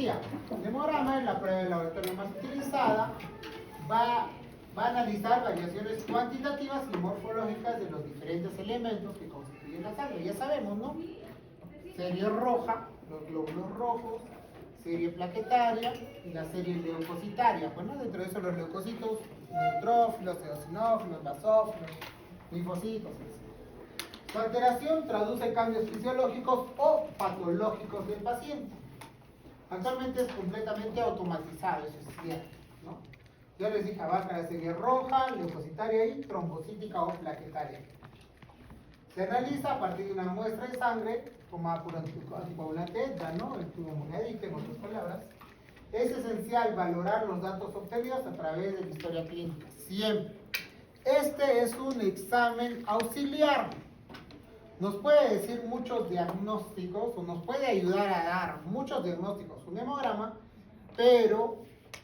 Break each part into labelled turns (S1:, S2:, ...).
S1: metodología. El hemograma es la prueba de laboratorio más utilizada. Va a analizar variaciones cuantitativas y morfológicas de los diferentes elementos que constituyen la sangre. Ya sabemos, ¿no? Serie roja, los glóbulos rojos, serie plaquetaria y la serie leucocitaria. Bueno, dentro de eso los leucocitos, neutrófilos, eosinófilos, basófilos, linfocitos, etc. Su alteración traduce cambios fisiológicos o patológicos del paciente. Actualmente es completamente automatizado, eso es cierto, ¿no? Yo les dije, abarca la serie roja, leucocitaria y trombocítica o plaquetaria. Se analiza a partir de una muestra de sangre, tomada por anticoagulante, ¿no? El tubo monedita, en otras palabras. Es esencial valorar los datos obtenidos a través de la historia clínica, siempre. Este es un examen auxiliar. Nos puede decir muchos diagnósticos, o nos puede ayudar a dar muchos diagnósticos, un hemograma, pero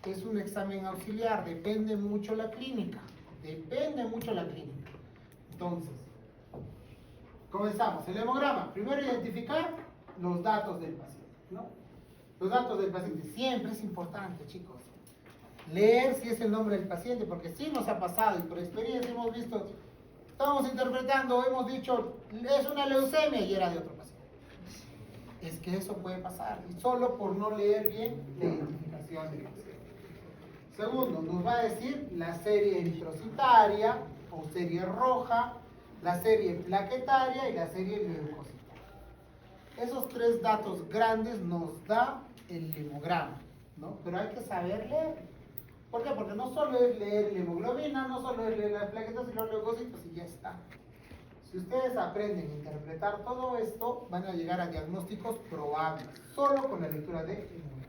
S1: es un examen auxiliar, depende mucho la clínica. Entonces, comenzamos. El hemograma. Primero identificar los datos del paciente, ¿no? Los datos del paciente. Siempre es importante, chicos. Leer si es el nombre del paciente, porque sí nos ha pasado y por experiencia hemos visto, estamos interpretando, hemos dicho, es una leucemia y era de otro paciente. Es que eso puede pasar, y solo por no leer bien la identificación del paciente. Segundo, nos va a decir la serie eritrocitaria o serie roja, la serie plaquetaria y la serie leucocitaria. Esos tres datos grandes nos da el hemograma, ¿no? Pero hay que saber leer. ¿Por qué? Porque no solo es leer la hemoglobina, no solo es leer las plaquetas y los leucocitos y ya está. Si ustedes aprenden a interpretar todo esto, van a llegar a diagnósticos probables, solo con la lectura de hemograma.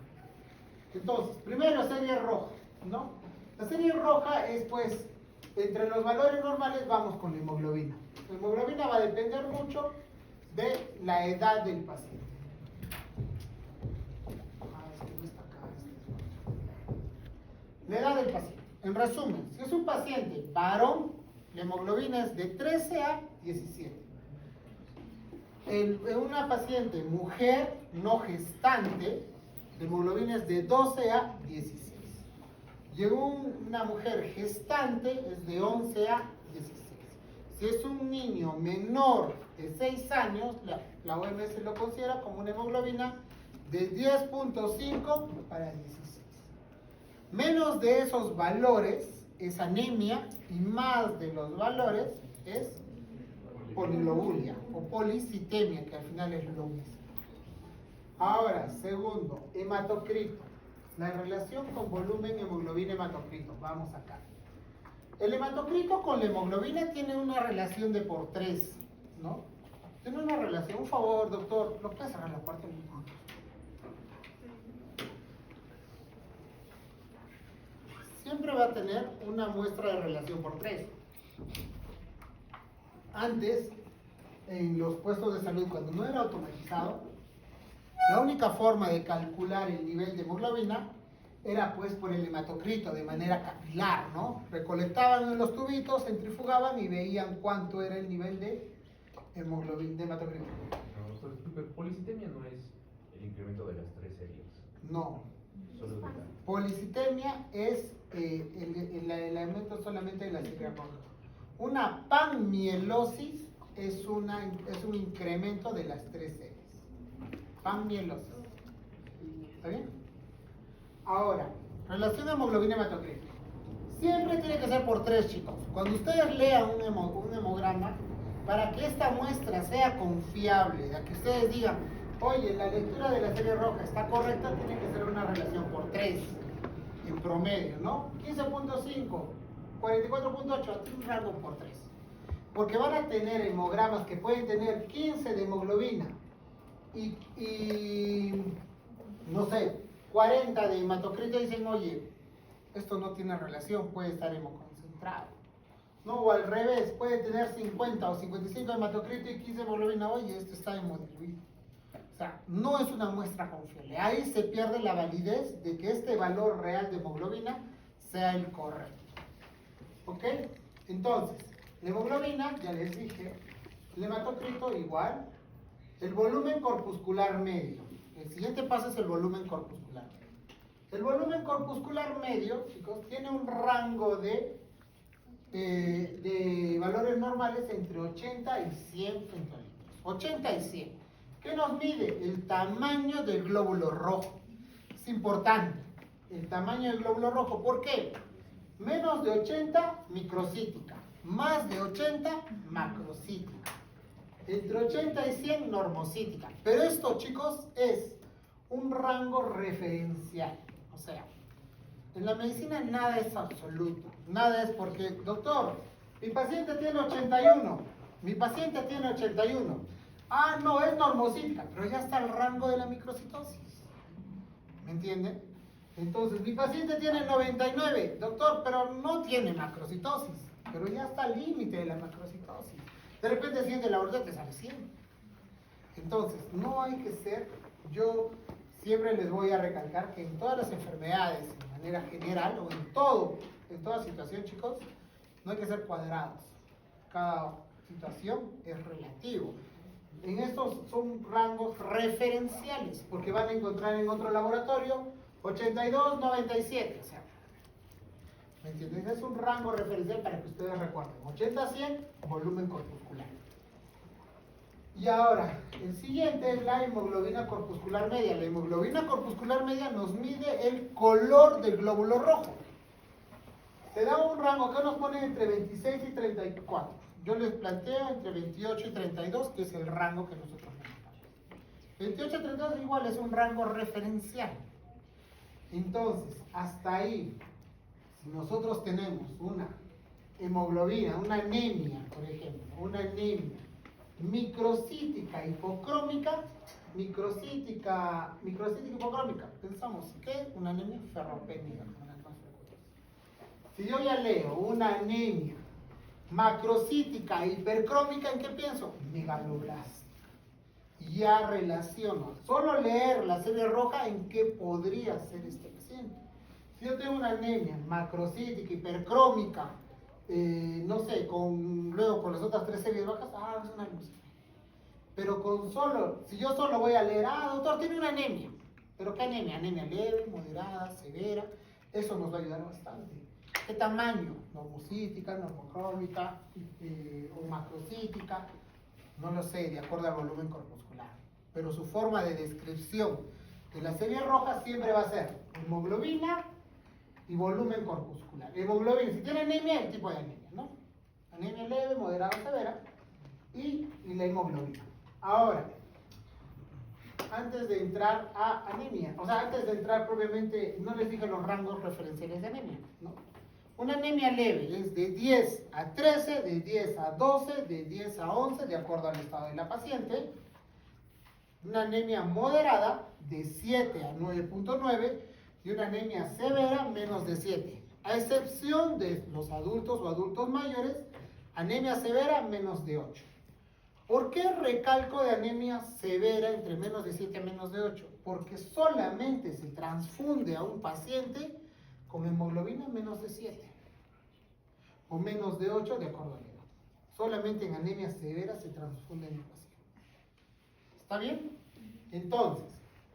S1: Entonces, primero serie roja, ¿no? La serie roja es, pues, entre los valores normales vamos con la hemoglobina. La hemoglobina va a depender mucho de la edad del paciente. La edad del paciente. En resumen, si es un paciente varón, la hemoglobina es de 13 a 17. En una paciente mujer no gestante, la hemoglobina es de 12 a 16. Y en una mujer gestante es de 11 a 16. Si es un niño menor de 6 años, la OMS lo considera como una hemoglobina de 10.5 para 16. Menos de esos valores es anemia y más de los valores es poliglobulia o policitemia, que al final es lo mismo. Ahora, segundo, hematocrito. La relación con volumen, hemoglobina, hematocrito. Vamos acá. El hematocrito con la hemoglobina tiene una relación de por 3, ¿no? Tiene una relación. Un favor, doctor, ¿lo puede cerrar la puerta? Siempre va a tener una muestra de relación por 3. Antes, en los puestos de salud, cuando no era automatizado, la única forma de calcular el nivel de hemoglobina era pues por el hematocrito, de manera capilar, ¿no? Recolectaban en los tubitos, centrifugaban y veían cuánto era el nivel de hemoglobina, de hematocrito.
S2: No, policitemia no es el incremento de las 3 series.
S1: No.
S2: Solo de la...
S1: Policitemia es el elemento solamente de la serie roja. Una panmielosis es un incremento de las 3 series. Panmielosis. ¿Está bien? Ahora, relación hemoglobina-hematocrito. Siempre tiene que ser por 3, chicos. Cuando ustedes lean un hemograma, para que esta muestra sea confiable, a que ustedes digan, oye, la lectura de la serie roja está correcta, tiene que ser una relación por 3, en promedio, ¿no? 15.5, 44.8, un rango por 3. Porque van a tener hemogramas que pueden tener 15 de hemoglobina y no sé, 40 de hematocrito, y dicen, oye, esto no tiene relación, puede estar hemoconcentrado. No, o al revés, puede tener 50 o 55 de hematocrito y 15 de hemoglobina, oye, esto está hemodiluido. O sea, no es una muestra confiable. Ahí se pierde la validez de que este valor real de hemoglobina sea el correcto. ¿Ok? Entonces, la hemoglobina, ya les dije, el hematocrito igual, el volumen corpuscular medio. El siguiente paso es el volumen corpuscular. El volumen corpuscular medio, chicos, tiene un rango de valores normales entre 80 y 100 femtolitros. 80 y 100. ¿Qué nos mide? El tamaño del glóbulo rojo. Es importante, el tamaño del glóbulo rojo. ¿Por qué? Menos de 80, microcítica. Más de 80, macrocítica. Entre 80 y 100, normocítica. Pero esto, chicos, es un rango referencial. O sea, en la medicina nada es absoluto. Nada es porque, doctor, mi paciente tiene 81. Mi paciente tiene 81. Ah, no, es normocítica, pero ya está el rango de la microcitosis. ¿Me entienden? Entonces, mi paciente tiene 99. Doctor, pero no tiene macrocitosis. Pero ya está al límite de la macrocitosis. De repente, si es de laboratorio, te sale 100. Entonces, no hay que ser... Yo siempre les voy a recalcar que en todas las enfermedades, de manera general, o en toda situación, chicos, no hay que ser cuadrados. Cada situación es relativo. En estos son rangos referenciales, porque van a encontrar en otro laboratorio 82, 97, o sea, ¿me entiendes? Es un rango referencial para que ustedes recuerden. 80 a 100, volumen corpuscular. Y ahora, el siguiente es la hemoglobina corpuscular media. La hemoglobina corpuscular media nos mide el color del glóbulo rojo. Te da un rango que nos pone entre 26 y 34. Yo les planteo entre 28 y 32, que es el rango que nosotros manejamos. 28 y 32 igual es un rango referencial. Entonces, hasta ahí, si nosotros tenemos una hemoglobina, una anemia, por ejemplo, una anemia microcítica hipocrómica, microcítica hipocrómica, pensamos que una anemia ferropénica, como las más frecuentes. Si yo ya leo una anemia macrocítica hipercrómica, ¿en qué pienso? Megaloblástica. Ya relaciono, solo leer la serie roja, ¿en qué podría ser este paciente? Si yo tengo una anemia macrocítica hipercrómica, no sé, luego con las otras tres series bajas, es una leucemia. Pero si yo solo voy a leer, doctor, tiene una anemia. ¿Pero qué anemia? Anemia leve, moderada, severa. Eso nos va a ayudar bastante. ¿Qué tamaño? Normocítica, normocrómica o macrocítica. No lo sé, de acuerdo al volumen corpuscular. Pero su forma de descripción de la serie roja siempre va a ser hemoglobina y volumen corpuscular. Hemoglobina, si tiene anemia, el tipo de anemia, ¿no? Anemia leve, moderada, severa. Y la hemoglobina. Ahora, antes de entrar a anemia, o sea, antes de entrar propiamente, no les dije los rangos referenciales de anemia, ¿no? Una anemia leve es de 10 a 13, de 10 a 12, de 10 a 11, de acuerdo al estado de la paciente. Una anemia moderada de 7 a 9.9 y una anemia severa menos de 7. A excepción de los adultos o adultos mayores, anemia severa menos de 8. ¿Por qué recalco de anemia severa entre menos de 7 a menos de 8? Porque solamente se transfunde a un paciente con hemoglobina menos de 7 o menos de 8 de acuerdo a la edad. Solamente en anemia severa se transfunde en el paciente. ¿Está bien? Entonces,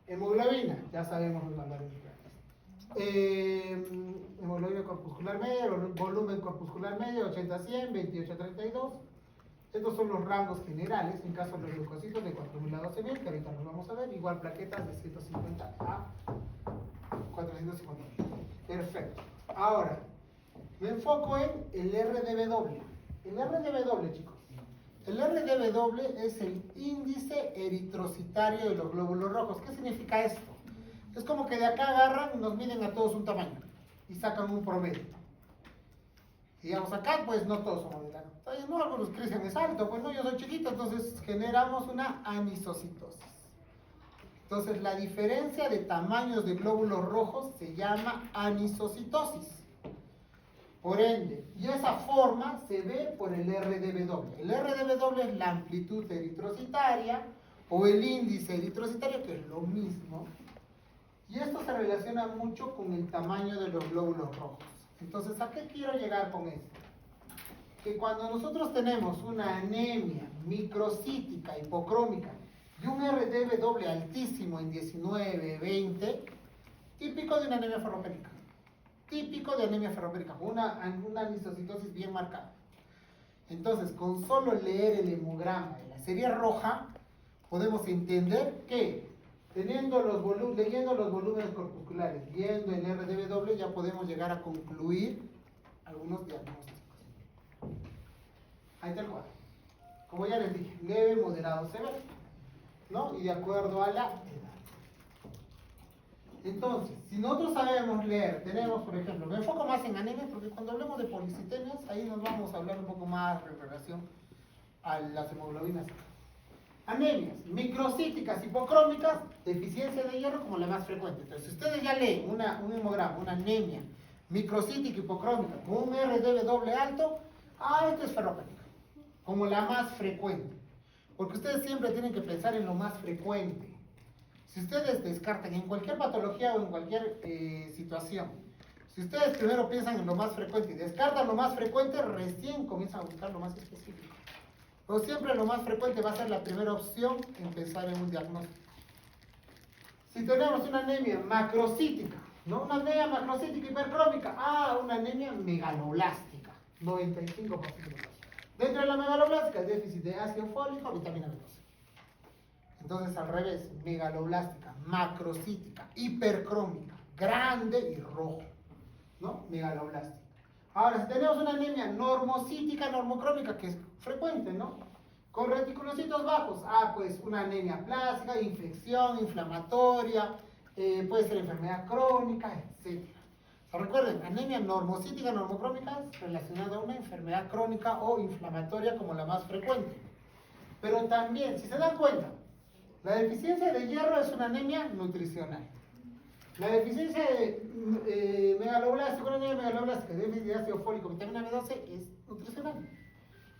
S1: hemoglobina, ya sabemos los valores reales. Hemoglobina corpuscular media, volumen corpuscular medio, 80 a 100, 28 a 32. Estos son los rangos generales, en caso de los leucocitos de 4.000 a 12.000, que ahorita los vamos a ver, igual plaquetas de 150 a 450.000. Perfecto. Ahora, me enfoco en el RDW. El RDW, chicos. El RDW es el índice eritrocitario de los glóbulos rojos. ¿Qué significa esto? Es como que de acá agarran y nos miden a todos un tamaño y sacan un promedio. Digamos, acá pues no todos somos de la... No, algunos Cristian es alto, pues no, yo soy chiquito, entonces generamos una anisocitosis. Entonces la diferencia de tamaños de glóbulos rojos se llama anisocitosis. Por ende, y esa forma se ve por el RDW. El RDW es la amplitud eritrocitaria o el índice eritrocitario, que es lo mismo. Y esto se relaciona mucho con el tamaño de los glóbulos rojos. Entonces, ¿a qué quiero llegar con esto? Que cuando nosotros tenemos una anemia microcítica hipocrómica y un RDV altísimo en 19, 20, típico de una anemia ferropénica. Típico de anemia ferropénica, una anisocitosis bien marcada. Entonces, con solo leer el hemograma de la serie roja, podemos entender que leyendo los volúmenes corpusculares, viendo el RDW, ya podemos llegar a concluir algunos diagnósticos. Ahí está el cuadro. Como ya les dije, leve, moderado, severo, ¿no? Y de acuerdo a la edad. Entonces, si nosotros sabemos leer, tenemos, por ejemplo, me enfoco más en anemia porque cuando hablemos de policitemias, ahí nos vamos a hablar un poco más en relación a las hemoglobinas. Anemias microcíticas hipocrómicas, deficiencia de hierro como la más frecuente. Entonces, si ustedes ya leen un hemograma, una anemia microcítica hipocrómica con un RDW alto, esto es ferropénica, como la más frecuente. Porque ustedes siempre tienen que pensar en lo más frecuente. Si ustedes descartan en cualquier patología o en cualquier situación, si ustedes primero piensan en lo más frecuente y descartan lo más frecuente, recién comienzan a buscar lo más específico. Pero siempre lo más frecuente va a ser la primera opción en pensar en un diagnóstico. Si tenemos una anemia macrocítica, ¿no? Una anemia macrocítica hipercrómica, una anemia megaloblástica, 95% de los casos. Dentro de la megaloblástica, déficit de ácido fólico, vitamina B12. Entonces, al revés, megaloblástica, macrocítica, hipercrómica, grande y rojo, ¿no? Megaloblástica. Ahora, si tenemos una anemia normocítica, normocrómica, que es frecuente, ¿no? Con reticulocitos bajos, pues una anemia plástica, infección, inflamatoria, puede ser enfermedad crónica, etc. O sea, recuerden, anemia normocítica, normocrómica es relacionada a una enfermedad crónica o inflamatoria como la más frecuente. Pero también, si se dan cuenta, la deficiencia de hierro es una anemia nutricional. La deficiencia de megaloblástica, una anemia megaloblástica, déficit de ácido fólico, vitamina B12, es nutricional.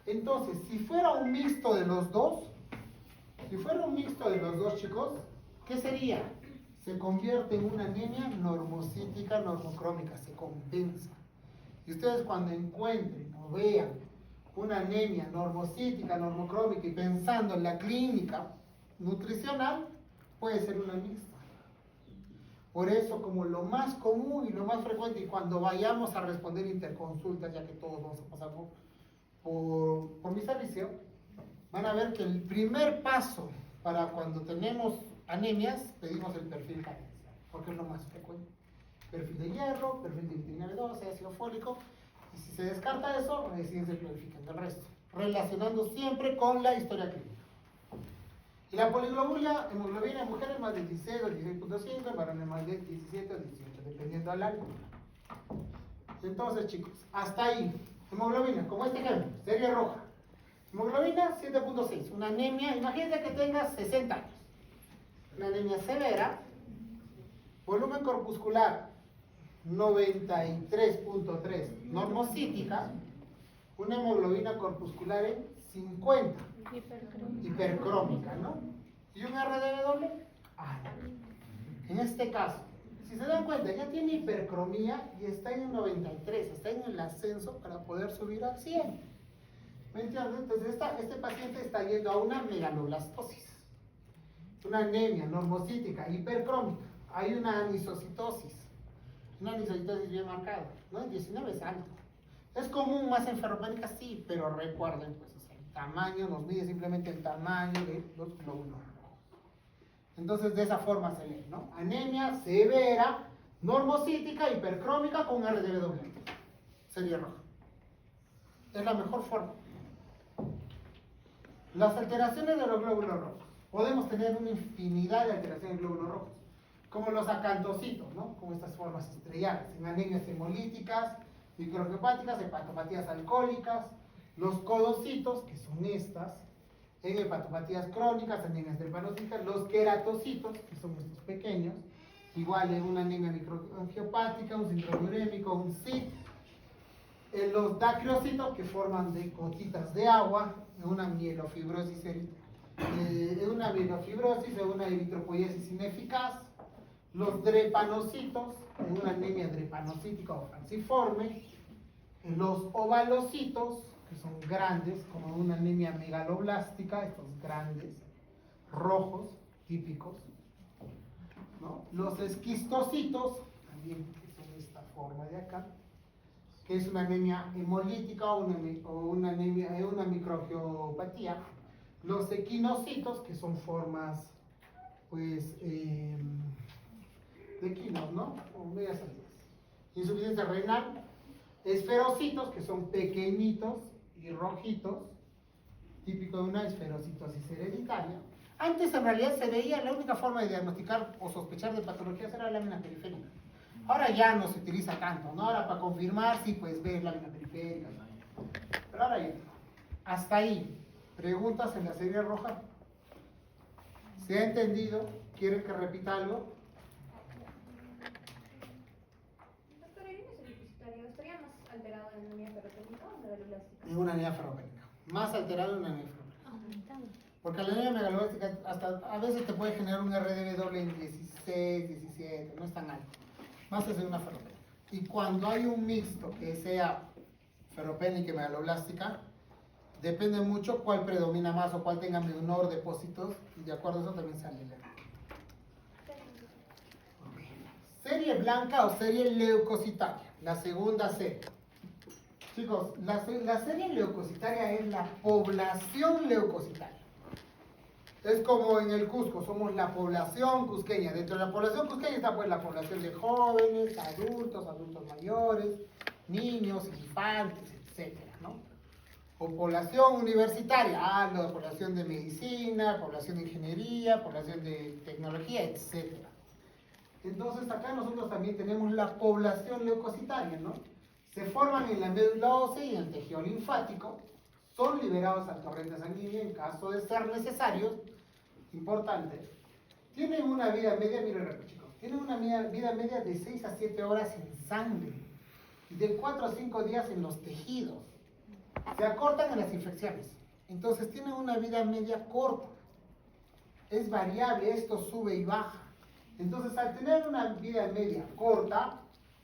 S1: Entonces, si fuera un mixto de los dos, chicos, ¿qué sería? Se convierte en una anemia normocítica, normocrómica, se compensa. Y ustedes cuando encuentren o vean una anemia normocítica, normocrómica y pensando en la clínica nutricional, puede ser una mixta. Por eso, como lo más común y lo más frecuente, y cuando vayamos a responder interconsultas, ya que todos vamos a pasar por mi servicio, van a ver que el primer paso para cuando tenemos anemias, pedimos el perfil carencial, porque es lo más frecuente. Perfil de hierro, perfil de vitamina B12, ácido fólico, y si se descarta eso, recién se planifican el resto, relacionando siempre con la historia clínica. Y la poliglobulia, hemoglobina en mujeres más de 16 o 16.5, en varones más de 17 o 18, dependiendo de la altura. Entonces, chicos, hasta ahí. Hemoglobina, como este ejemplo, serie roja. Hemoglobina 7.6, una anemia, imagínense que tenga 60 años. Una anemia severa, volumen corpuscular 93.3, normocítica, una hemoglobina corpuscular en 50, hipercrómica, ¿no? Y un RDW alto. En este caso, si se dan cuenta, ya tiene hipercromía y está en el 93, está en el ascenso para poder subir al 100. ¿Me entiendes? Entonces, este paciente está yendo a una megaloblastosis, una anemia normocítica, hipercrómica. Hay una anisocitosis bien marcada, ¿no? El 19 es alto. Es común más en ferropénica, sí, pero recuerden, pues, o sea, el tamaño nos mide simplemente el tamaño de los glóbulos rojos. Entonces, de esa forma se lee, ¿no? Anemia severa, normocítica, hipercrómica con RDW. Serie roja. Es la mejor forma. Las alteraciones de los glóbulos rojos. Podemos tener una infinidad de alteraciones de glóbulos rojos, como los acantocitos, ¿no? Como estas formas estrelladas, en anemias hemolíticas, microangiopáticas, hepatopatías alcohólicas, los codocitos, que son estas, en hepatopatías crónicas, anemias drepanocíticas, los queratocitos, que son estos pequeños, igual en una anemia microangiopática, un síndrome urémico, un SID, los dacriocitos, que forman de gotitas de agua, en una mielofibrosis, o una eritropoiesis ineficaz, los drepanocitos, en una anemia drepanocítica o falciforme, los ovalocitos, que son grandes, como una anemia megaloblástica, estos grandes, rojos típicos, ¿no? Los esquistocitos, también que son de esta forma de acá, que es una anemia hemolítica o una microangiopatía. Los equinocitos, que son formas, pues, de equinos, ¿no? O medias salidas. Insuficiencia renal. Esferocitos, que son pequeñitos y rojitos, típico de una esferocitosis hereditaria. Antes en realidad se veía, la única forma de diagnosticar o sospechar de patologías era la lámina periférica. Ahora ya no se utiliza tanto, ¿no? Ahora para confirmar sí pues ver lámina periférica, ¿no? Pero ahora ya. Hasta ahí. ¿Preguntas en la serie roja? ¿Se ha entendido? ¿Quieren que repita algo?
S3: Doctor, ¿el índice deficitario estaría más alterado en anemia ferropénica o megaloblástica?
S1: En una anemia ferropénica. Más alterado en una anemia ferropénica. Porque la anemia megaloblástica hasta a veces te puede generar un RDB doble en 16, 17, no es tan alto. Más es en una ferropénica. Y cuando hay un mixto que sea ferropénica y megaloblástica, depende mucho cuál predomina más o cuál tenga menor depósitos, y de acuerdo a eso también sale el error. Serie blanca o serie leucocitaria, la segunda serie. Chicos, la serie leucocitaria es la población leucocitaria. Es como en el Cusco, somos la población cusqueña. Dentro de la población cusqueña está pues la población de jóvenes, adultos, adultos mayores, niños, infantes, etcétera, ¿no? O población universitaria, la población de medicina, población de ingeniería, población de tecnología, etcétera. Entonces acá nosotros también tenemos la población leucocitaria, ¿no? Se forman en la médula ósea y en el tejido linfático, son liberados al torrente sanguíneo en caso de ser necesarios, importante. Tienen una vida media, miren chicos, tienen una vida media de 6 a 7 horas en sangre y de 4 a 5 días en los tejidos. Se acortan en las infecciones, entonces tienen una vida media corta. Es variable, esto sube y baja. Entonces, al tener una vida media corta,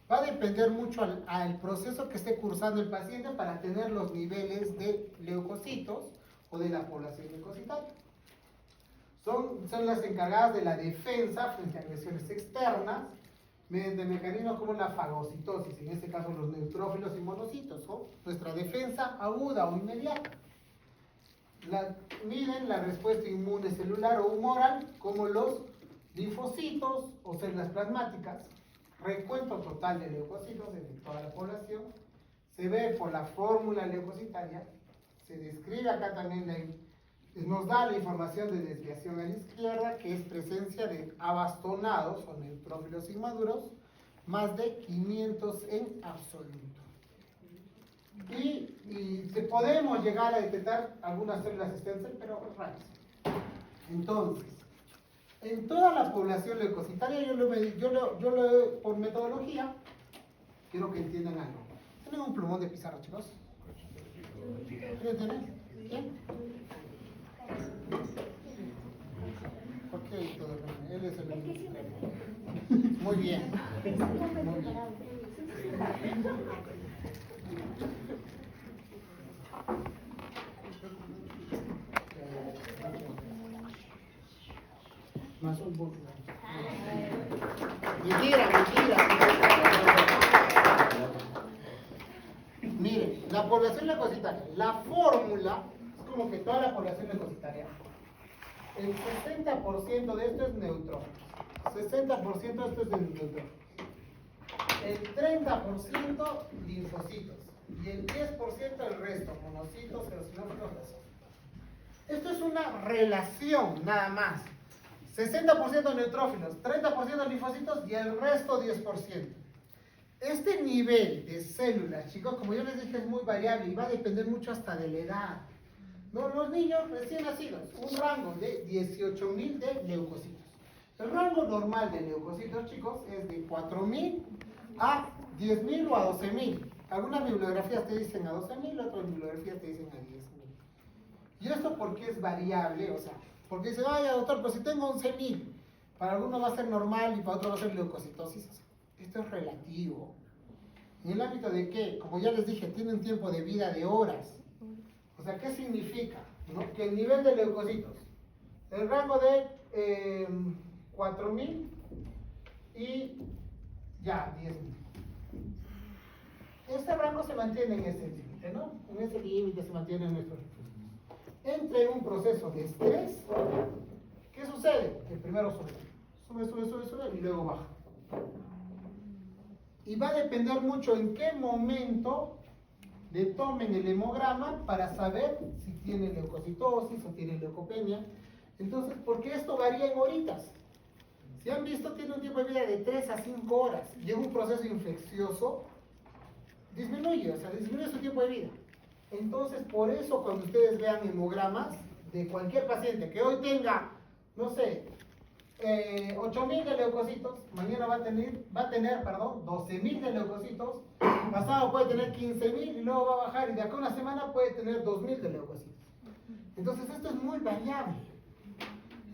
S1: va a depender mucho al proceso que esté cursando el paciente para tener los niveles de leucocitos o de la población leucocitaria. Son las encargadas de la defensa frente a agresiones externas mediante mecanismos como la fagocitosis, en este caso los neutrófilos y monocitos, ¿no? Nuestra defensa aguda o inmediata. Miden la respuesta inmune celular o humoral como los linfocitos o células plasmáticas, recuento total de leucocitos de toda la población, se ve por la fórmula leucocitaria, se describe acá también, nos da la información de desviación a la izquierda, que es presencia de abastonados o neutrófilos inmaduros, más de 500 en absoluto. Y podemos llegar a detectar algunas células stem cell, pero raras. Entonces, en toda la población leucocitaria, por metodología, quiero que entiendan algo. ¿Tienen un plumón de pizarra, chicos? ¿Quieren tener? ¿Bien? ¿Por qué todo el mundo? Él es el... Muy bien. Muy bien. Más un poco. Mentira. Miren, la población leucocitaria, la fórmula es como que toda la población leucocitaria, el 60% de esto es neutrófilos, 60% de esto es de neutrófilos, el 30% linfocitos y el 10% el resto, monocitos, eosinófilos, basófilos. Esto es una relación nada más. 60% neutrófilos, 30% linfocitos y el resto 10%. Este nivel de células, chicos, como yo les dije, es muy variable y va a depender mucho hasta de la edad. ¿No? Los niños recién nacidos, un rango de 18.000 de leucocitos. El rango normal de leucocitos, chicos, es de 4.000 a 10.000 o a 12.000. Algunas bibliografías te dicen a 12.000, otras bibliografías te dicen a 10.000. ¿Y esto por qué es variable? O sea, porque dice, vaya doctor, pues si tengo 11.000, para algunos va a ser normal y para otros va a ser leucocitosis. Esto es relativo. En el ámbito de que, como ya les dije, tiene un tiempo de vida de horas. O sea, ¿qué significa? ¿No? Que el nivel de leucocitos El rango de 4.000 y ya 10.000. Este rango se mantiene en ese límite, ¿no? En ese límite se mantienen nuestros recursos. Entre un proceso de estrés, ¿qué sucede? Que primero sube y luego baja. Y va a depender mucho en qué momento le tomen el hemograma para saber si tiene leucocitosis o tiene leucopenia. Entonces, porque esto varía en horitas. Si han visto, tiene un tiempo de vida de 3 a 5 horas. Y es un proceso infeccioso, disminuye su tiempo de vida. Entonces, por eso cuando ustedes vean hemogramas de cualquier paciente que hoy tenga, no sé, 8.000 de leucocitos, mañana va a tener 12.000 de leucocitos, pasado puede tener 15.000 y luego va a bajar y de acá a una semana puede tener 2.000 de leucocitos. Entonces esto es muy variable.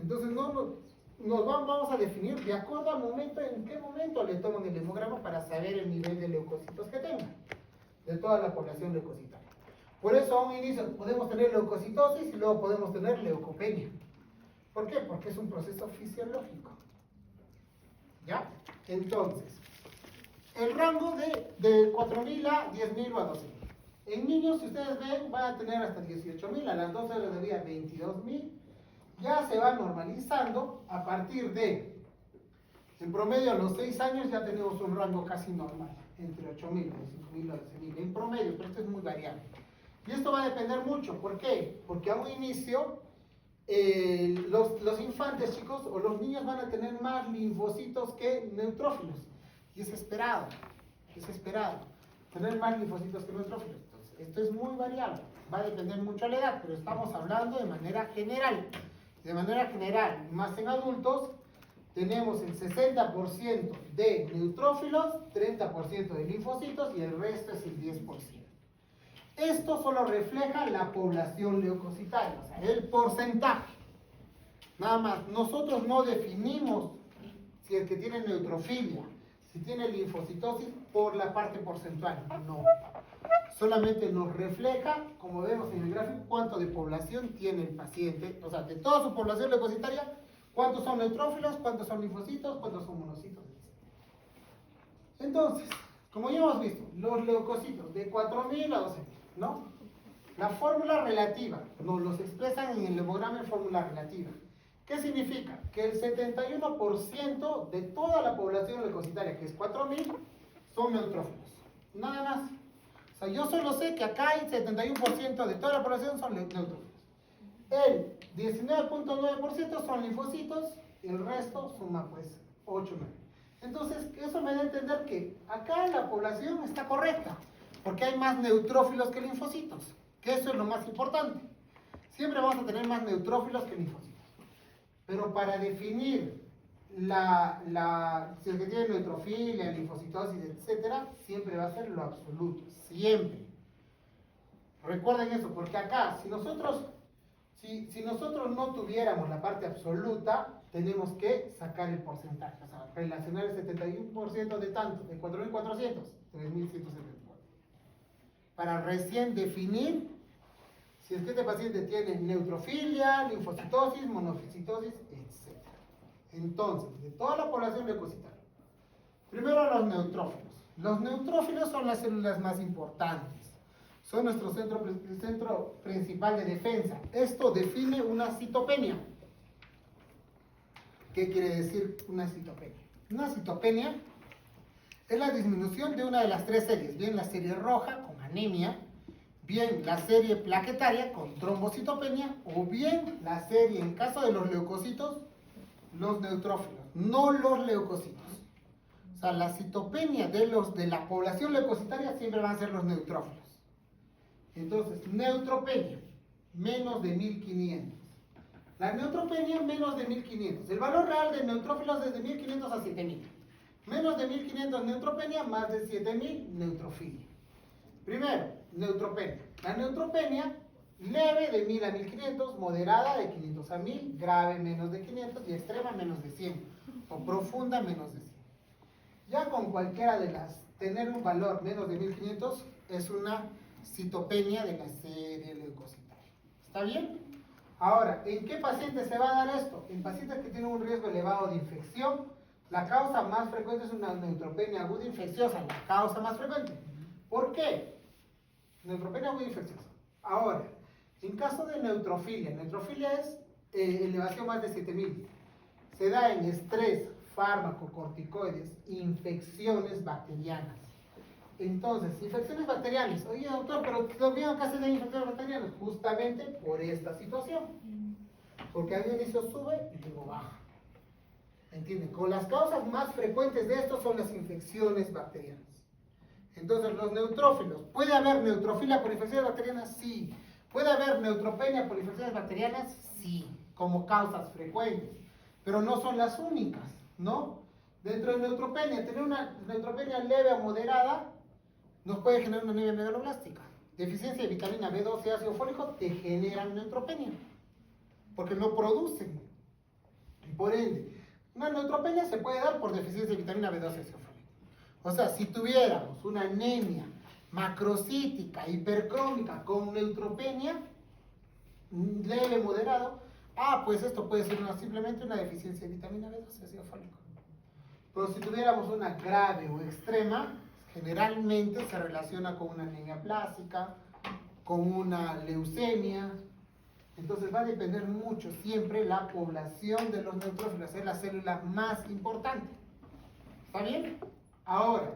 S1: Entonces vamos a definir de acuerdo al momento, en qué momento le toman el hemograma para saber el nivel de leucocitos que tenga, de toda la población leucocitaria. Por eso a un inicio podemos tener leucocitosis y luego podemos tener leucopenia. ¿Por qué? Porque es un proceso fisiológico. ¿Ya? Entonces, el rango de 4.000 a 10.000 o a 12.000. En niños, si ustedes ven, van a tener hasta 18.000, a las 12 horas de vida 22.000. Ya se va normalizando a partir de, en promedio a los 6 años ya tenemos un rango casi normal, entre 8.000, 5.000 o 12.000, en promedio, pero esto es muy variable. Y esto va a depender mucho, ¿por qué? Porque a un inicio, los infantes, chicos, o los niños van a tener más linfocitos que neutrófilos. Y es esperado, tener más linfocitos que neutrófilos. Entonces, esto es muy variable, va a depender mucho de la edad, pero estamos hablando de manera general. De manera general, más en adultos, tenemos el 60% de neutrófilos, 30% de linfocitos y el resto es el 10%. Esto solo refleja la población leucocitaria, o sea, el porcentaje. Nada más, nosotros no definimos si el que tiene neutrofilia, si tiene linfocitosis por la parte porcentual, no. Solamente nos refleja, como vemos en el gráfico, cuánto de población tiene el paciente, o sea, de toda su población leucocitaria, cuántos son neutrófilos, cuántos son linfocitos, cuántos son monocitos, etc. Entonces, como ya hemos visto, los leucocitos de 4.000 a 12.000, ¿no? La fórmula relativa, nos los expresan en el hemograma en fórmula relativa. ¿Qué significa? Que el 71% de toda la población leucocitaria, que es 4.000, son neutrófilos. Nada más. O sea, yo solo sé que acá el 71% de toda la población son neutrófilos. El 19.9% son linfocitos y el resto suma pues 8, 9. Entonces, eso me da a entender que acá la población está correcta, porque hay más neutrófilos que linfocitos, que eso es lo más importante. Siempre vamos a tener más neutrófilos que linfocitos. Pero para definir si el que tiene neutrofilia, linfocitosis, etc., siempre va a ser lo absoluto, siempre. Recuerden eso, porque acá, si nosotros no tuviéramos la parte absoluta, tenemos que sacar el porcentaje, o sea, relacionar el 71% de tanto, de 4.400, 3.174. Para recién definir si es que este paciente tiene neutrofilia, linfocitosis, monocitosis, etc. Entonces, de toda la población leucocitaria, primero los neutrófilos. Los neutrófilos son las células más importantes. Son nuestro centro principal de defensa. Esto define una citopenia. ¿Qué quiere decir una citopenia? Una citopenia es la disminución de una de las tres series, bien la serie roja con anemia, bien la serie plaquetaria con trombocitopenia, o bien la serie, en caso de los leucocitos, los neutrófilos, no los leucocitos. O sea, la citopenia de la población leucocitaria siempre van a ser los neutrófilos. Entonces, neutropenia, menos de 1.500. La neutropenia, menos de 1.500. El valor real de neutrófilos es de 1.500 a 7.000. Menos de 1.500 neutropenia, más de 7.000 neutrofilia. Primero, neutropenia. La neutropenia, leve de 1.000 a 1.500, moderada de 500 a 1.000, grave menos de 500 y extrema menos de 100. O profunda menos de 100. Ya con cualquiera de las, tener un valor menos de 1.500 es una citopenia de la serie leucocitaria. ¿Está bien? Ahora, ¿en qué pacientes se va a dar esto? En pacientes que tienen un riesgo elevado de infección. La causa más frecuente es una neutropenia aguda infecciosa, la causa más frecuente. ¿Por qué? Neutropenia aguda infecciosa. Ahora, en caso de neutrofilia es elevación más de 7000. Se da en estrés, fármaco, corticoides, infecciones bacterianas. Entonces, infecciones bacterianas. Oye, doctor, pero también acá se dan infecciones bacterianas. Justamente por esta situación. Porque al inicio sube y luego baja. ¿Entienden? Con las causas más frecuentes de esto son las infecciones bacterianas. Entonces, los neutrófilos. ¿Puede haber neutrofilia por infecciones bacterianas? Sí. ¿Puede haber neutropenia por infecciones bacterianas? Sí. Como causas frecuentes. Pero no son las únicas, ¿no? Dentro de neutropenia, tener una neutropenia leve o moderada nos puede generar una anemia megaloblástica. Deficiencia de vitamina B12 y ácido fólico te generan neutropenia. Porque no producen. Y por ende, una neutropenia se puede dar por deficiencia de vitamina B12 y ácido fólico. O sea, si tuviéramos una anemia macrocítica, hipercrónica con neutropenia, leve, moderado, pues esto puede ser simplemente una deficiencia de vitamina B12 y ácido fólico. Pero si tuviéramos una grave o extrema, generalmente se relaciona con una anemia plástica, con una leucemia. Entonces va a depender mucho siempre la población de los neutrófilos, es la célula más importante. ¿Está bien? Ahora,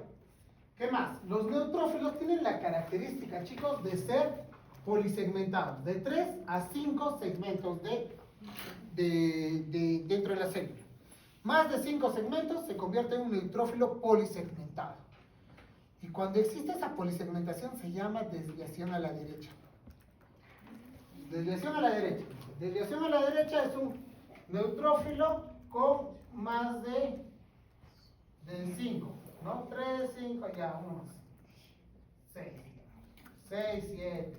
S1: ¿qué más? Los neutrófilos tienen la característica, chicos, de ser polisegmentados, de 3 a 5 segmentos dentro de la célula. Más de 5 segmentos se convierte en un neutrófilo polisegmentado. Y cuando existe esa polisegmentación se llama desviación a la derecha. Desviación a la derecha. Desviación a la derecha es un neutrófilo con más de 5, ¿no? 3, 5, ya, 1 más. 6, 7.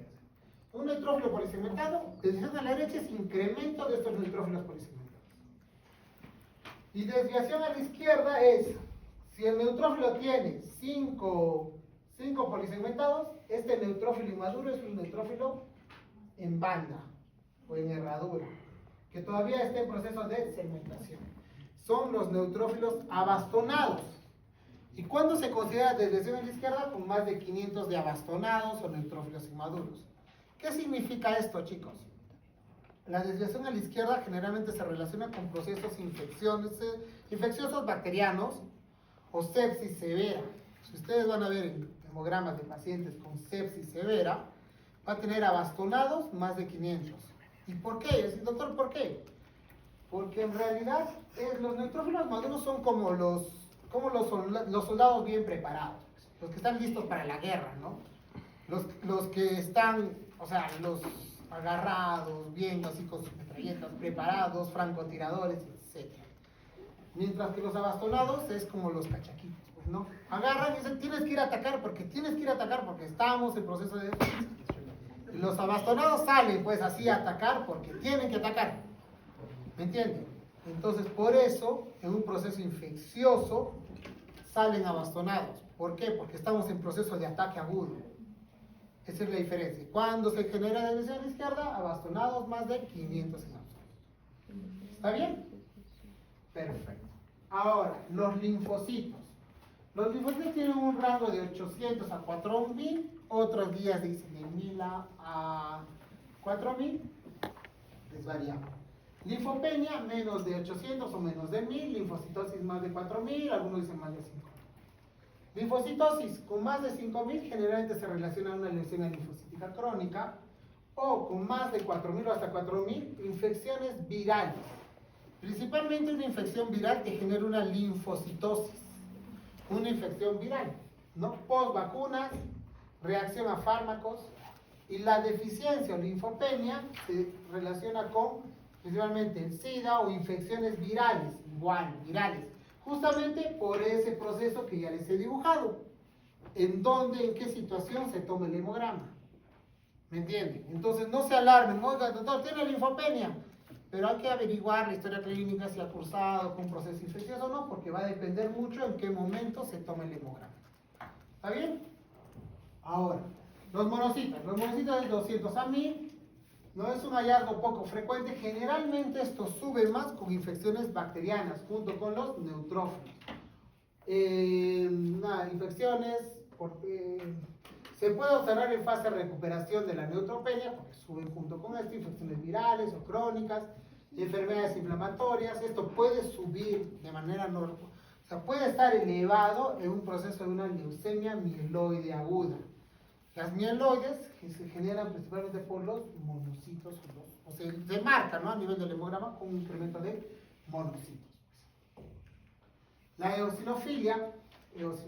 S1: Un neutrófilo polisegmentado, desviación a la derecha es incremento de estos neutrófilos polisegmentados. Y desviación a la izquierda es, si el neutrófilo tiene 5 polisegmentados, este neutrófilo inmaduro es un neutrófilo en banda o en herradura, que todavía está en proceso de segmentación. Son los neutrófilos abastonados. ¿Y cuándo se considera desviación a la izquierda? Con más de 500 de abastonados o neutrófilos inmaduros. ¿Qué significa esto, chicos? La desviación a la izquierda generalmente se relaciona con procesos infecciosos bacterianos o sepsis severa. Si ustedes van a ver en hemogramas de pacientes con sepsis severa, va a tener abastonados más de 500. ¿Y por qué? Doctor, ¿por qué? Porque en realidad los neutrófilos maduros son como los soldados bien preparados, los que están listos para la guerra, ¿no? Los que están, o sea, los agarrados, bien así con sus metralletas, preparados, francotiradores, etc. Mientras que los abastonados es como los cachaquitos, ¿no? Agarran y dicen, tienes que ir a atacar porque estamos en proceso de defensa. Y los abastonados salen pues así a atacar porque tienen que atacar. ¿Me entienden? Entonces por eso en un proceso infeccioso salen abastonados. ¿Por qué? Porque estamos en proceso de ataque agudo. Esa es la diferencia. Cuando se genera desviación a la izquierda, abastonados más de 500 en absoluto. ¿Está bien? Perfecto. Ahora, los linfocitos. Los linfocitos tienen un rango de 800 a 4000, otros días dicen de 1000 a 4000, es variable. Linfopenia, menos de 800 o menos de 1000, linfocitosis más de 4000, algunos dicen más de 5000. Linfocitosis con más de 5000 generalmente se relaciona a una lesión linfocítica crónica, o con más de 4000 o hasta 4000, infecciones virales. Principalmente una infección viral que genera una linfocitosis, una infección viral, ¿no? Post vacunas, reacción a fármacos, y la deficiencia o linfopenia se relaciona con principalmente el SIDA o infecciones virales, igual, virales, justamente por ese proceso que ya les he dibujado, en qué situación se toma el hemograma. ¿Me entienden? Entonces no se alarmen, oiga, doctor, tiene linfopenia, pero hay que averiguar la historia clínica, si ha cursado con un proceso infeccioso o no, porque va a depender mucho en qué momento se toma el hemograma. ¿Está bien? Ahora, los monocitos de 200 a 1000, No es un hallazgo poco frecuente, generalmente esto sube más con infecciones bacterianas junto con los neutrófilos. Infecciones, se puede observar en fase de recuperación de la neutropenia, porque suben junto con esto, infecciones virales o crónicas, enfermedades inflamatorias. Esto puede subir de manera normal, o sea, puede estar elevado en un proceso de una leucemia mieloide aguda. Las mieloides que se generan principalmente por los monocitos, o sea, se marca, ¿no?, a nivel del hemograma con un incremento de monocitos. La eosinofilia, los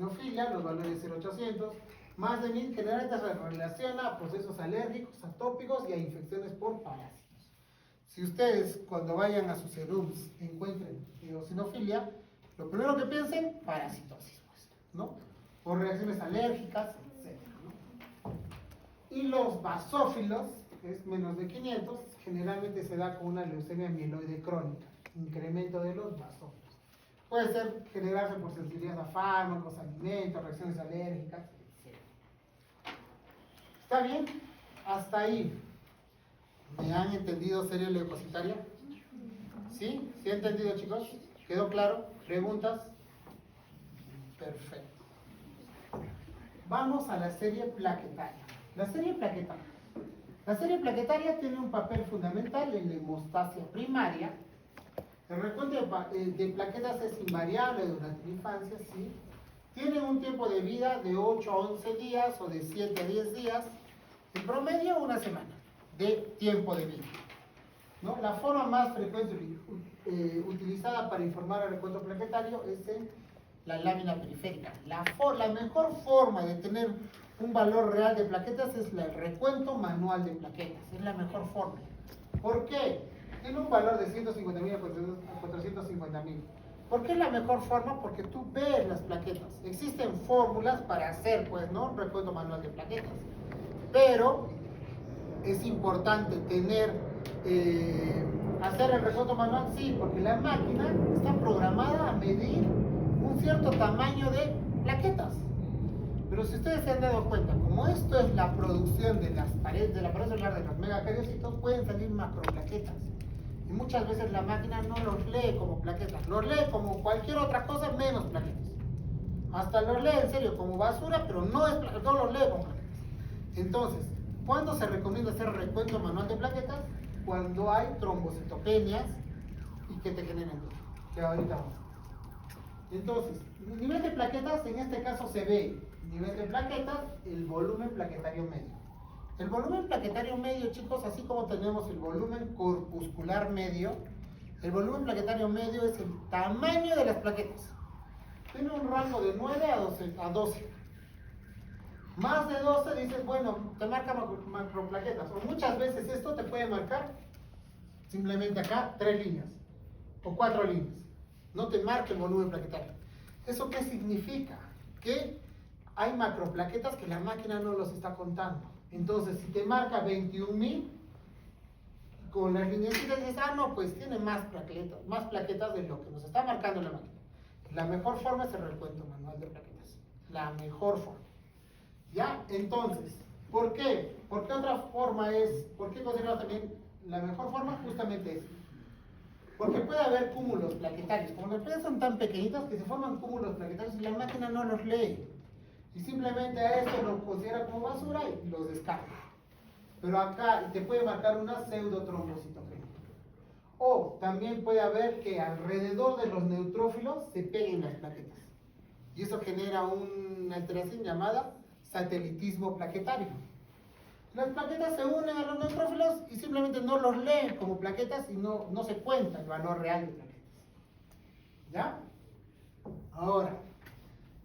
S1: valores 0,800, más de 1000, generalmente se relaciona a procesos alérgicos, atópicos y a infecciones por parásitos. Si ustedes cuando vayan a sus serums encuentren eosinofilia, lo primero que piensen, parasitosis, pues, ¿no? Por reacciones alérgicas, etc., ¿no? Y los basófilos, que es menos de 500, generalmente se da con una leucemia mieloide crónica, incremento de los basófilos. Puede ser generarse por sensibilidad a fármacos, alimentos, reacciones alérgicas, etc. ¿Está bien? Hasta ahí. ¿Me han entendido serie leucocitaria? ¿Sí? ¿Sí han entendido, chicos? ¿Quedó claro? ¿Preguntas? Perfecto. Vamos a la serie plaquetaria. La serie plaquetaria tiene un papel fundamental en la hemostasia primaria. El recuento de plaquetas es invariable durante la infancia, ¿sí? Tienen un tiempo de vida de 8 a 11 días o de 7 a 10 días, en promedio una semana de tiempo de vida, ¿no? La forma más frecuente utilizada para informar el recuento plaquetario es en la lámina periférica. La mejor forma de tener un valor real de plaquetas es el recuento manual de plaquetas, es la mejor forma. ¿Por qué? Tiene un valor de 150.000 a 450.000. ¿Por qué es la mejor forma? Porque tú ves las plaquetas. Existen fórmulas para hacer, pues, ¿no?, un recuento manual de plaquetas. Pero es importante hacer el recuento manual, sí, porque la máquina está programada a medir un cierto tamaño de plaquetas. Pero si ustedes se han dado cuenta, como esto es la producción de las paredes, de la pared celular de los megacariocitos, pueden salir macroplaquetas. Y muchas veces la máquina no los lee como plaquetas, los lee como cualquier otra cosa menos plaquetas. Hasta los lee en serio como basura, pero no los lee como plaquetas. Entonces, ¿cuándo se recomienda hacer recuento manual de plaquetas? Cuando hay trombocitopenias y que te generen dolor, que ahorita vamos a ver. Entonces, el nivel de plaquetas, en este caso se ve, nivel de plaquetas, el volumen plaquetario medio. El volumen plaquetario medio, chicos, así como tenemos el volumen corpuscular medio, el volumen plaquetario medio es el tamaño de las plaquetas. Tiene un rango de 9 a 12. Más de 12 dices, bueno, te marca macroplaquetas. O muchas veces esto te puede marcar simplemente acá 3 líneas o 4 líneas. No te marca el volumen plaquetario. ¿Eso qué significa? Que hay macroplaquetas que la máquina no los está contando. Entonces, si te marca 21.000, con las líneas dices, no, pues tiene más plaquetas de lo que nos está marcando la máquina. La mejor forma es el recuento manual de plaquetas. La mejor forma. ¿Ya? Entonces, ¿por qué? ¿Por qué otra forma es? ¿Por qué considero también la mejor forma? Justamente es. Porque puede haber cúmulos plaquetarios. Como las plaquetas son tan pequeñitas que se forman cúmulos plaquetarios y la máquina no los lee. Y simplemente a esto lo considera como basura y los descarga. Pero acá te puede marcar una pseudotrombocitopenia. O también puede haber que alrededor de los neutrófilos se peguen las plaquetas. Y eso genera una alteración llamada satelitismo plaquetario. Las plaquetas se unen a los neutrófilos y simplemente no los leen como plaquetas y no se cuenta el valor real de plaquetas. ¿Ya? Ahora,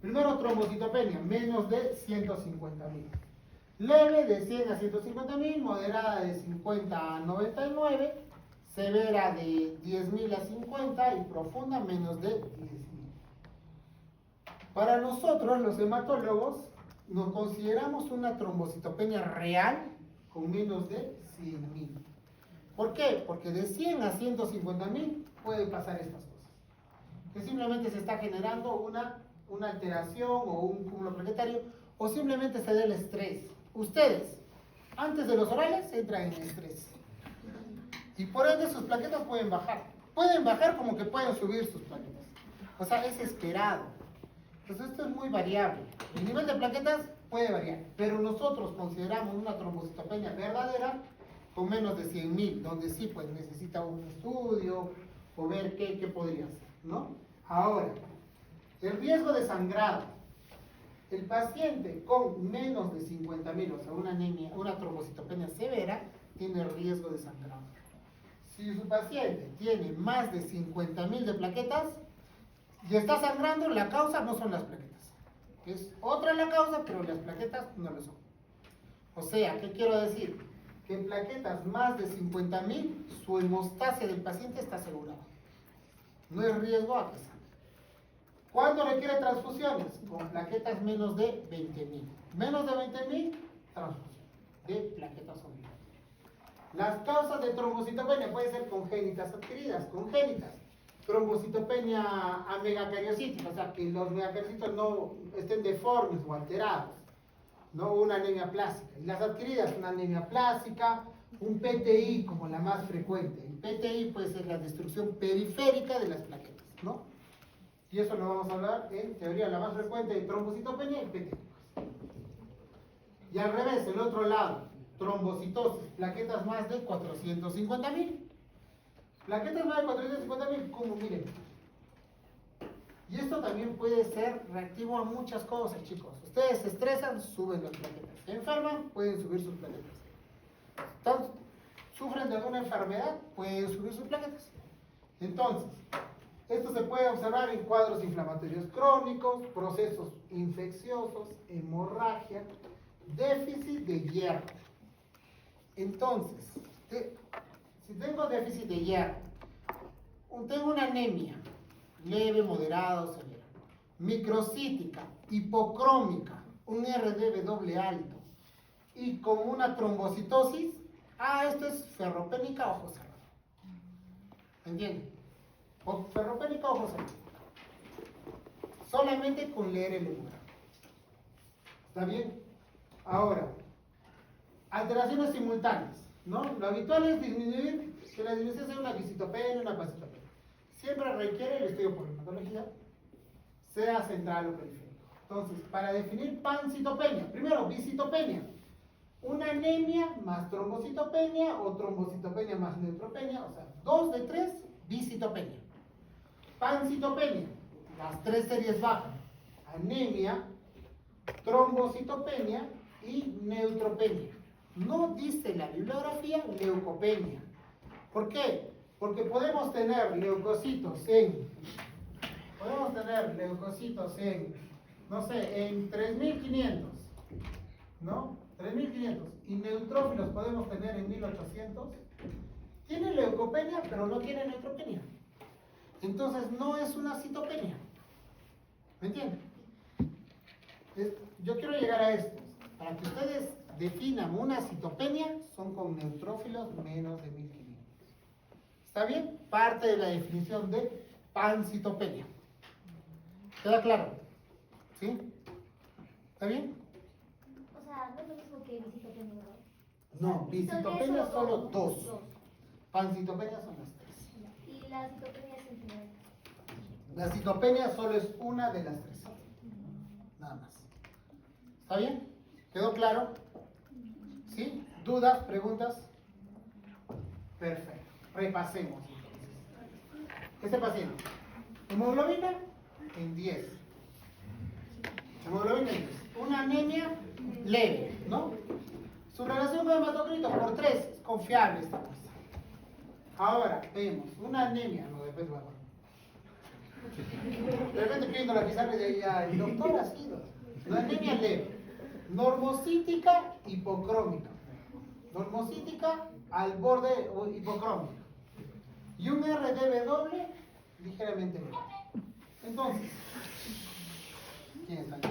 S1: primero trombocitopenia, menos de 150.000. Leve de 100 a 150.000, moderada de 50 a 99, severa de 10.000 a 50 y profunda menos de 10.000. Para nosotros, los hematólogos, nos consideramos una trombocitopenia real con menos de 100.000. ¿Por qué? Porque de 100 a 150.000 pueden pasar estas cosas. Que simplemente se está generando una alteración o un cúmulo plaquetario, o simplemente se da el estrés. Ustedes, antes de los orales, entran en estrés. Y por ende sus plaquetas pueden bajar. Pueden bajar como que pueden subir sus plaquetas. O sea, es esperado. Entonces esto es muy variable. El nivel de plaquetas puede variar, pero nosotros consideramos una trombocitopenia verdadera con menos de 100.000, donde sí pues necesita un estudio o ver qué podría ser, ¿no? Ahora, el riesgo de sangrado. El paciente con menos de 50.000, o sea, una anemia, una trombocitopenia severa, tiene riesgo de sangrado. Si su paciente tiene más de 50.000 de plaquetas y está sangrando, la causa no son las plaquetas. Es otra la causa, pero las plaquetas no lo son. O sea, ¿qué quiero decir? Que en plaquetas más de 50.000, su hemostasia del paciente está asegurada. No hay riesgo a que sangre. ¿Cuándo requiere transfusiones? Con plaquetas menos de 20.000. Menos de 20.000, transfusión de plaquetas obligatorias. Las causas de trombocitopenia pueden ser congénitas adquiridas, congénitas. Trombocitopenia amegacariocítica, o sea, que los megacariocitos no estén deformes o alterados, no una anemia plástica. Y las adquiridas, una anemia plástica, un PTI como la más frecuente. El PTI puede ser la destrucción periférica de las plaquetas, ¿no? Y eso lo vamos a hablar en teoría, la más frecuente de trombocitopenia y PTI. Y al revés, el otro lado, trombocitosis, plaquetas más de 450.000. Plaquetas más de 450.000, como miren. Y esto también puede ser reactivo a muchas cosas, chicos. Ustedes se estresan, suben las plaquetas. Se enferman, pueden subir sus plaquetas. Sufren de alguna enfermedad, pueden subir sus plaquetas. Entonces, esto se puede observar en cuadros inflamatorios crónicos, procesos infecciosos, hemorragia, déficit de hierro. Entonces, si tengo déficit de hierro, tengo una anemia leve, moderada o severa, microcítica, hipocrómica, un RDW alto y con una trombocitosis, esto es ferropénica ojo cerrado. ¿Entienden? Ferropénica ojo cerrado. Solamente con leer el lugar. ¿Está bien? Ahora, alteraciones simultáneas, ¿no? Lo habitual es disminuir, que la disminución sea una visitopenia, una pancitopenia. Siempre requiere el estudio por hematología, sea central o periférico. Entonces, para definir pancitopenia, primero, visitopenia. Una anemia más trombocitopenia o trombocitopenia más neutropenia, o sea, 2 de 3, visitopenia. Pancitopenia, las 3 series bajan. Anemia, trombocitopenia y neutropenia. No dice la bibliografía leucopenia. ¿Por qué? Porque podemos tener leucocitos en, no sé, en 3.500, ¿no? 3.500. Y neutrófilos podemos tener en 1.800. Tiene leucopenia, pero no tiene neutropenia. Entonces no es una citopenia. ¿Me entienden? Yo quiero llegar a esto. Para que ustedes definan una citopenia, son con neutrófilos menos de 1.500. ¿Está bien? Parte de la definición de pancitopenia. ¿Queda claro? ¿Sí? ¿Está bien?
S4: O sea, no es lo mismo que visitopenia, ¿verdad?
S1: No, visitopenia solo 2. Pancitopenia son las 3.
S4: Y la citopenia es en general.
S1: La citopenia solo es una de las 3. Nada más. ¿Está bien? ¿Quedó claro? ¿Sí? ¿Dudas? ¿Preguntas? Perfecto. Repasemos entonces. Este paciente. Hemoglobina en 10. Hemoglobina en 10. Una anemia leve, ¿no? Su relación con hematocrito por 3. Es confiable esta cosa. Ahora, vemos una anemia. No, después va. De repente pidiendo la pizarra y de ahí ya, el doctor ha sido. Una anemia leve. Normocítica hipocrómica. Normocítica al borde hipocrómica. Y un RDW ligeramente leve. Entonces, ¿quién está aquí?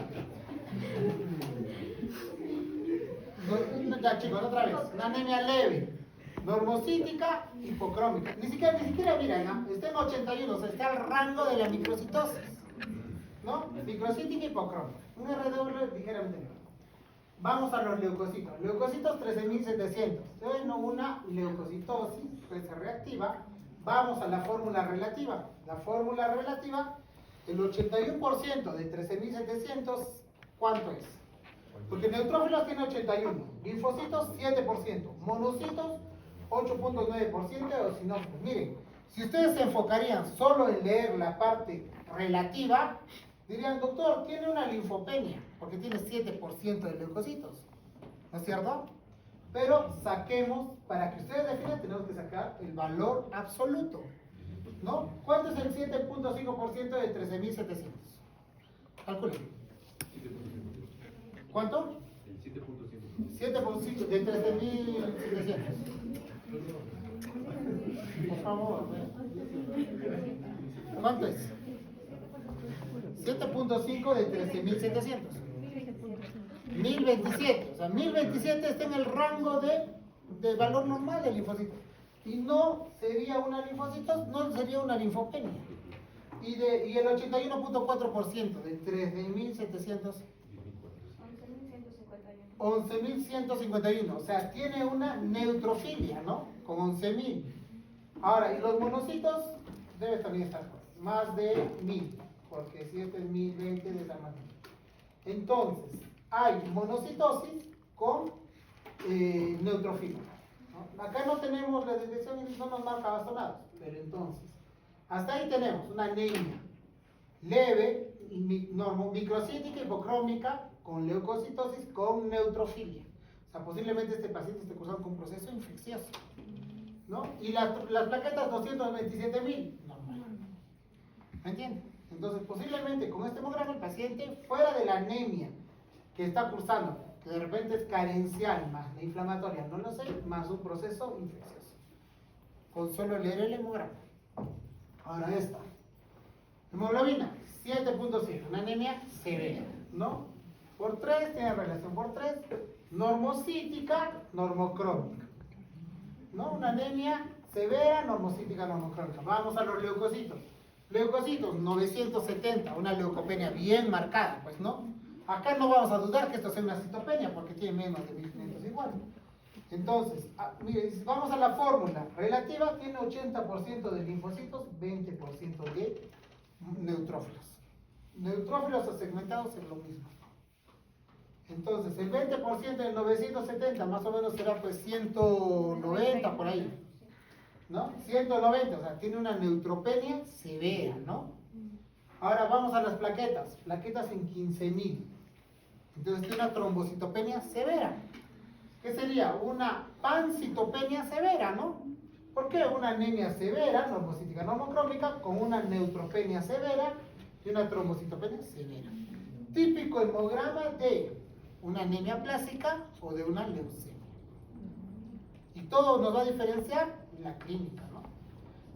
S1: Ya chicos, otra vez. Una anemia leve. Normocítica hipocrómica. Ni siquiera mira, ¿no? Está en 81, o sea, está al rango de la microcitosis. ¿No? Microcítica hipocrómica. Un RW ligeramente leve. Vamos a los leucocitos. Leucocitos 13.700. Bueno, una leucocitosis pues se reactiva. Vamos a la fórmula relativa. La fórmula relativa, el 81% de 13.700, ¿cuánto es? Porque neutrófilos tiene 81, linfocitos 7%, monocitos 8.9%, o si no, pues miren, si ustedes se enfocarían solo en leer la parte relativa, dirían, doctor, tiene una linfopenia, porque tiene 7% de leucocitos, ¿no es cierto? Pero saquemos, para que ustedes definan, tenemos que sacar el valor absoluto, ¿no? ¿Cuánto es el 7.5% de 13.700? Calculen. ¿Cuánto?
S2: El 7.5.
S1: 7.5 de 13.700. Por favor. ¿Cuánto es? 7.5 de 13.700. 1027. O sea, 1027 está en el rango de valor normal del linfocito. Y no sería una linfocitos, no sería una linfopenia. Y el 81.4% de 13.700. 11.151, o sea, tiene una neutrofilia, ¿no? Con 11.000. Ahora, y los monocitos debe también estar más de 1.000, porque si este es 1.020 de esta manera. Entonces, hay monocitosis con neutrofilia, ¿no? Acá no tenemos la desviación y no nos marca bastonados, pero entonces, hasta ahí tenemos una anemia leve, microcítica, hipocrómica, con leucocitosis, con neutrofilia. O sea, posiblemente este paciente esté cursando con un proceso infeccioso, ¿no? Y las plaquetas 227.000, normal. ¿Me entienden? Entonces, posiblemente con este hemograma el paciente, fuera de la anemia que está cursando, que de repente es carencial, más la inflamatoria, no lo sé, más un proceso infeccioso. Con solo leer el hemograma. Ahora esta. Hemoglobina, 7.7, una anemia severa, ¿no? Por 3, tiene relación por 3, normocítica, normocrónica, ¿no? Una anemia severa, normocítica, normocrónica. Vamos a los leucocitos. Leucocitos, 970, una leucopenia bien marcada, pues, ¿no? Acá no vamos a dudar que esto sea una citopenia, porque tiene menos de 1550. Entonces, mire, si vamos a la fórmula relativa, tiene 80% de linfocitos, 20% de neutrófilos. Neutrófilos o segmentados es lo mismo. Entonces, el 20% de 970 más o menos será pues 190 por ahí, ¿no? 190, o sea, tiene una neutropenia severa, ¿no? Ahora vamos a las plaquetas, plaquetas en 15.000. Entonces tiene una trombocitopenia severa. ¿Qué sería? Una pancitopenia severa, ¿no? ¿Por qué? Una anemia severa, normocítica, normocrómica, con una neutropenia severa y una trombocitopenia severa. Típico hemograma de una anemia plástica o de una leucemia. Y todo nos va a diferenciar la clínica, ¿no?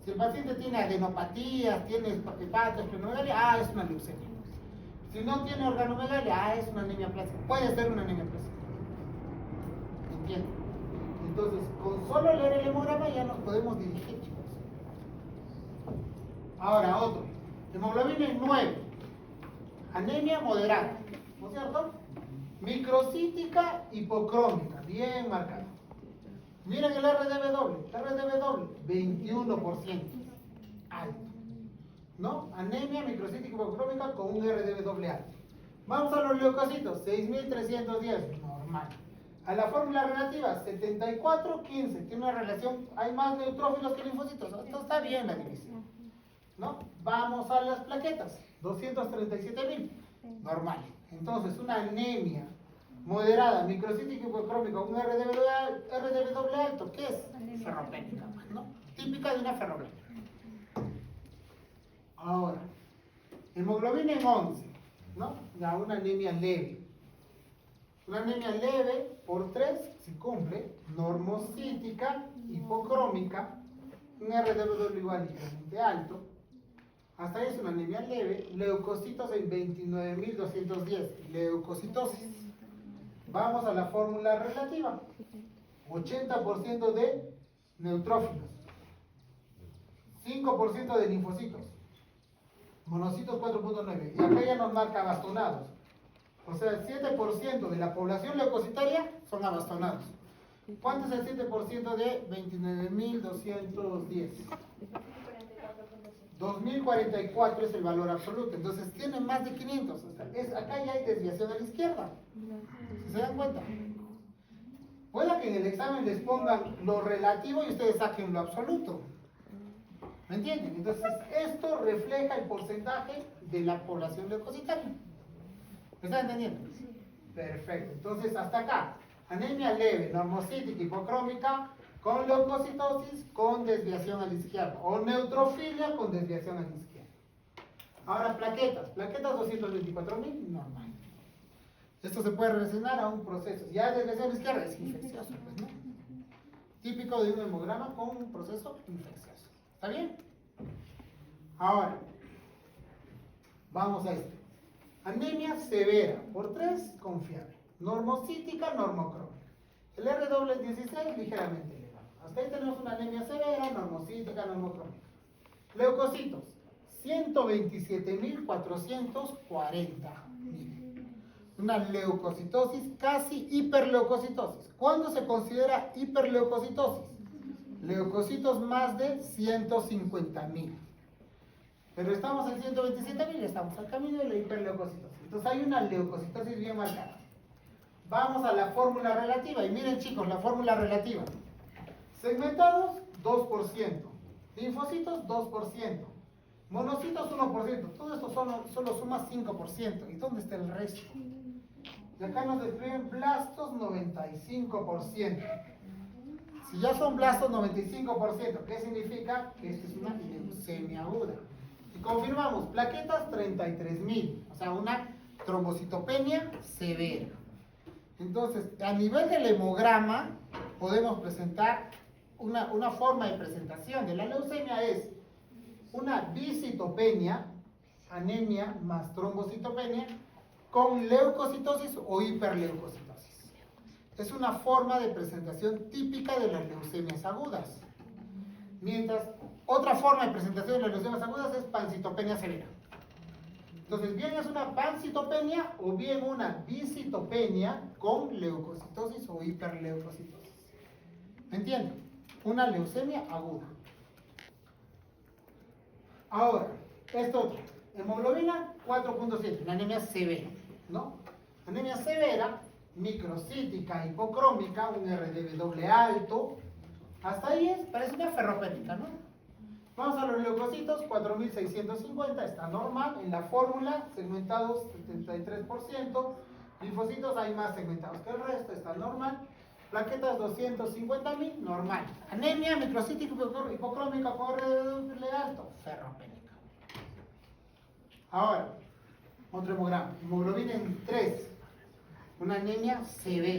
S1: Si el paciente tiene adenopatías, tiene hepato, esplenomegalia, es una leucemia. Si no tiene organomegalia, es una anemia plástica. Puede ser una anemia plástica. ¿Entienden? Entonces, con solo leer el hemograma ya nos podemos dirigir, chicos. Ahora, otro. Hemoglobina en 9. Anemia moderada, ¿no es cierto? Microcítica, hipocrómica, bien marcado. Miren el RDW, 21%, alto, ¿no? Anemia microcítica hipocrómica con un RDW alto. Vamos a los leucocitos, 6.310, normal. A la fórmula relativa, 74-15, tiene una relación, hay más neutrófilos que linfocitos, esto está bien la división, ¿no? Vamos a las plaquetas, 237.000, normal. Entonces, una anemia moderada, microcítica hipocrómica, un RDW alto, ¿qué es? Ferropénica, ¿no? Típica de una ferropénica. Ahora, hemoglobina en 11, ¿no? Ya una anemia leve. Una anemia leve por 3, si cumple, normocítica, hipocrómica, un RDW igual ligeramente alto. Hasta ahí es una anemia leve, leucocitos en 29.210, leucocitosis. Vamos a la fórmula relativa, 80% de neutrófilos, 5% de linfocitos, monocitos 4.9, y acá ya nos marca bastonados, O sea, el 7% de la población leucocitaria son abastonados. ¿Cuánto es el 7% de 29.210? 2044 es el valor absoluto, entonces tiene más de 500. O sea, acá ya hay desviación a la izquierda. ¿Sí se dan cuenta? Puede que en el examen les pongan lo relativo y ustedes saquen lo absoluto. ¿Me entienden? Entonces, esto refleja el porcentaje de la población leucocitaria. ¿Me están entendiendo? Perfecto. Entonces, hasta acá. Anemia leve, normocítica, hipocrómica, con leucocitosis, con desviación a la izquierda. O neutrofilia con desviación a la izquierda. Ahora, plaquetas. Plaquetas 224.000, normal. Esto se puede relacionar a un proceso. Ya desviación a la izquierda es infeccioso, pues, ¿no? Típico de un hemograma con un proceso infeccioso. ¿Está bien? Ahora, vamos a esto. Anemia severa, por 3, confiable. Normocítica, normocrónica. El R-16 ligeramente elevado. Hasta ahí tenemos una anemia severa, normocítica, normocrónica. Leucocitos, 127.440. Una leucocitosis casi hiperleucocitosis. ¿Cuándo se considera hiperleucocitosis? Leucocitos más de 150.000. Pero estamos en 127.000, estamos al camino de la hiperleucocitosis. Entonces hay una leucocitosis bien marcada. Vamos a la fórmula relativa. Y miren, chicos, la fórmula relativa. Segmentados, 2%. Linfocitos, 2%. Monocitos, 1%. Todo esto solo suma 5%. ¿Y dónde está el resto? Y acá nos describen blastos, 95%. Si ya son blastos, 95%, ¿qué significa? Que esta es una leucemia aguda. Y confirmamos, plaquetas, 33.000. O sea, una trombocitopenia severa. Entonces, a nivel del hemograma, podemos presentar una forma de presentación de la leucemia es una bicitopenia, anemia más trombocitopenia, con leucocitosis o hiperleucocitosis. Es una forma de presentación típica de las leucemias agudas. Mientras, otra forma de presentación de las leucemias agudas es pancitopenia severa. Entonces, bien es una pancitopenia o bien una bicitopenia con leucocitosis o hiperleucocitosis. ¿Me entienden? Una leucemia aguda. Ahora, esto otro. Hemoglobina 4.7, una anemia severa, ¿no? Anemia severa, microcítica, hipocrómica, un RDW alto. Hasta ahí parece una ferropénica, ¿no? Vamos a los leucocitos, 4.650, está normal. En la fórmula, segmentados 73%. Linfocitos hay más segmentados que el resto, está normal. Plaquetas 250.000, normal. Anemia, microcítica, hipocrómica, con RDW alto, ferropénica. Ahora, otro hemograma. Hemoglobina en 3, una anemia severa.